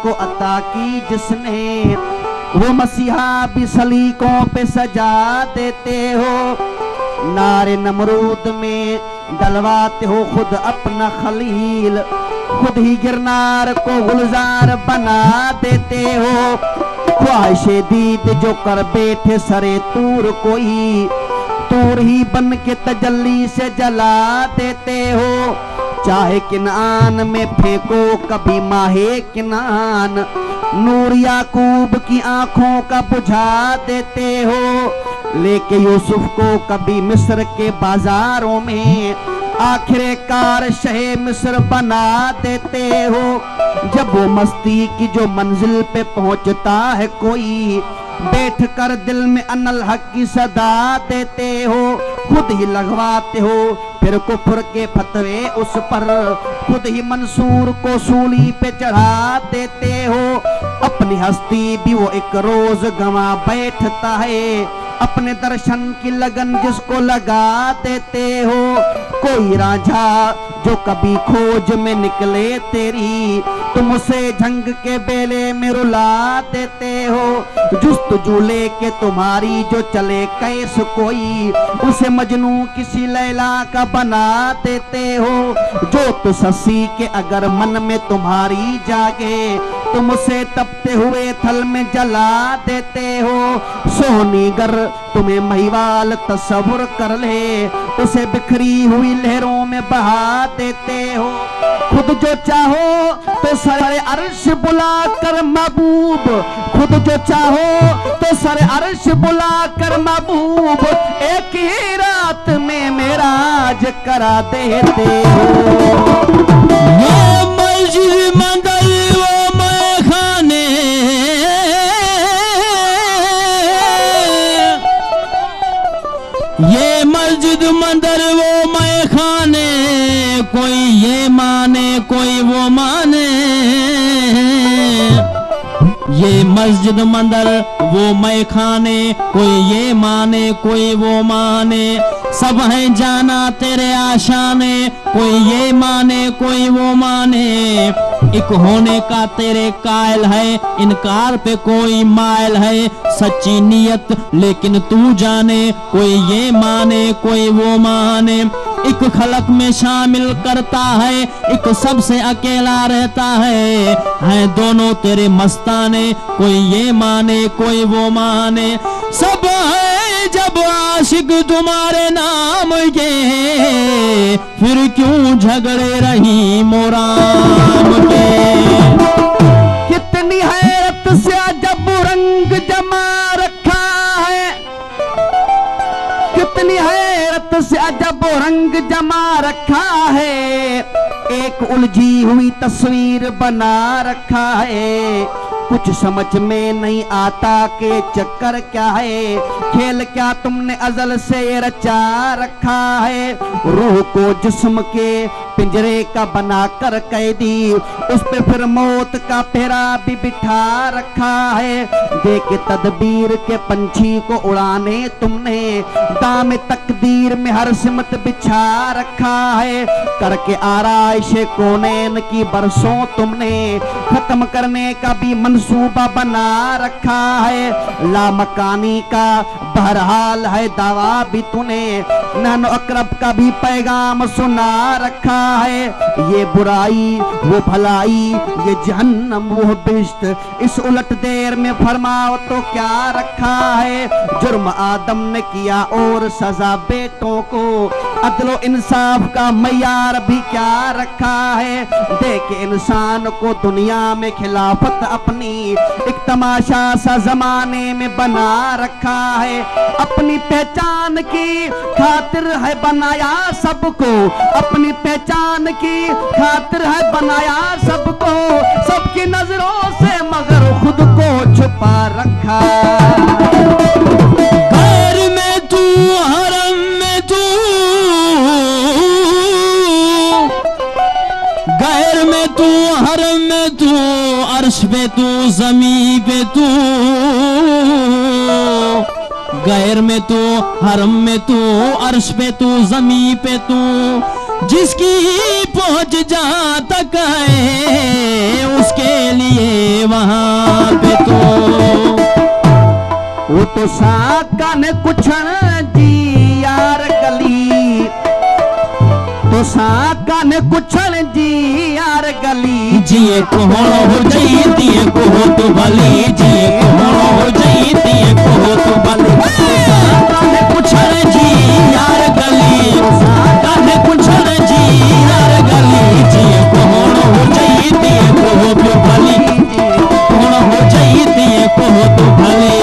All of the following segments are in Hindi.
को अता की जिसने, वो मसीहा भी सलीकों पे सजा देते हो। नारे नमरूद में डलवाते हो खुद अपना खलील, खुद ही गिरनार को गुलजार बना देते हो। ख्वाहिशे दीद जो कर बैठे सरे तूर कोई, तूर ही बन के तजल्ली से जला देते हो। चाहे किनान में फेंको कभी माहे किनान, नूर याकूब की आंखों का बुझा देते हो। लेके यूसुफ को कभी मिस्र के बाजारों में आखिरकार शहे मिस्र बना देते हो। जब वो मस्ती की जो मंजिल पे पहुंचता है कोई, बैठ कर दिल में अनल हक की सदा देते हो। खुद ही लगवाते हो फिर कुफ्र के फतवे उस पर, खुद ही मंसूर को सूली पे चढ़ा देते हो। अपनी हस्ती भी वो एक रोज गंवा बैठता है, अपने दर्शन की लगन जिसको लगा देते हो। कोई रांझा जो कभी खोज में निकले तेरी, तुम उसे झंग के बेले में रुला देते हो। जुस्तजू लेके तुम्हारी जो चले कैस कोई, उसे मजनू किसी लैला का बना देते हो। जो तो ससी के अगर मन में तुम्हारी जागे, तुम उसे तपते हुए थल में जला देते हो। सोनीगर तुम्हें महिवाल तस्वुर कर ले, उसे बिखरी हुई लहरों में बहा देते हो। खुद जो चाहो तो सरे अर्श बुला कर महबूब, खुद जो चाहो तो सरे अर्श बुला कर महबूब, एक ही रात में मेराज करा देते हो। ये मस्जिद मंदिर वो मैखाने, ये मस्जिद मंदिर वो मैखाने, कोई ये माने कोई वो माने। ये मस्जिद मंदिर वो मैखाने, कोई ये माने कोई वो माने। सब है जाना तेरे आशाने, कोई ये माने कोई वो माने। एक होने का तेरे कायल है, इनकार पे कोई मायल है। सच्ची नियत लेकिन तू जाने, कोई ये माने कोई वो माने। एक खलक में शामिल करता है, एक सबसे अकेला रहता है दोनों तेरे मस्ताने, कोई ये माने कोई वो माने। सब है जब आशिक तुम्हारे नाम के, फिर क्यों झगड़े रही मोराम के। कितनी हैरत से जब रंग जमा रखा है, कितनी हैरत से अजब रंग जमा रखा है। एक उलझी हुई तस्वीर बना रखा है, कुछ समझ में नहीं आता के चक्कर क्या है। खेल क्या तुमने अजल से रचा रखा है। रूह को जिस्म के पिंजरे का बनाकर कैदी, उस पे फिर मौत का पहरा भी बिठा रखा है। देखे तदबीर के पंछी को उड़ाने तुमने, दाम तकदीर में हर सिमत बिछा रखा है। करके आराइश कोनैन की बरसों तुमने, खत्म करने का भी मंसूबा बना रखा है। लामकानी का बहरहाल है दावा भी तूने, नानो अकरब का भी पैगाम सुना रखा है। ये बुराई वो भलाई, ये जहन्नम वो बिश्त, इस उलट देर में फरमाओ तो क्या रखा है। जुर्म आदम ने किया और सजा बेटों को, अदलो इंसाफ का मयार भी क्या रखा है। देखे इंसान को दुनिया में खिलाफत अपनी, एक तमाशा सा जमाने में बना रखा है। अपनी पहचान की खातिर है बनाया सबको, अपनी पहचान की खातिर है बनाया सबको, सबकी नजरों से मगर खुद को छुपा रखा। घर में तू हरम में तू, गैर में तू हरम में तू, अर्श पे तू ज़मीं पे तू। गैर में तू हरम में तू, अर्श पे तू ज़मीं पे तू। जिसकी पहुंच जहां तक है उसके लिए वहां पे तो वो तो साकन कुछण जी यार गली, तो साकन कुछण जी यार गली, जिए कोण हो जई तिए को तो भली, जिए कोण हो जई तिए को तो भली। साकन कुछण जी यार गली, साकन कुछण जी यार गली, जिए कोण हो जई तिए को तो भली, कोण हो जई तिए को तो भली।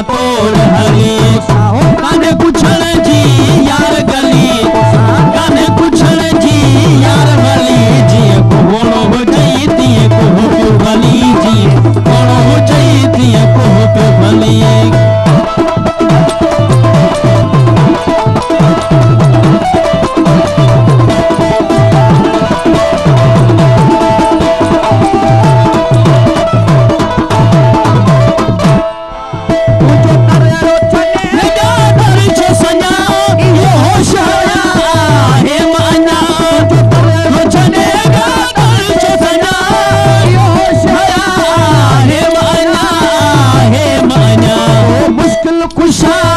तोड़ हली काने कुछण जी यार गली, काने कुछण जी यार भली, जिए कोण हो जई तिए को प्यो भली, जिए कोण हो जई तिए को प्यो भली। खुशा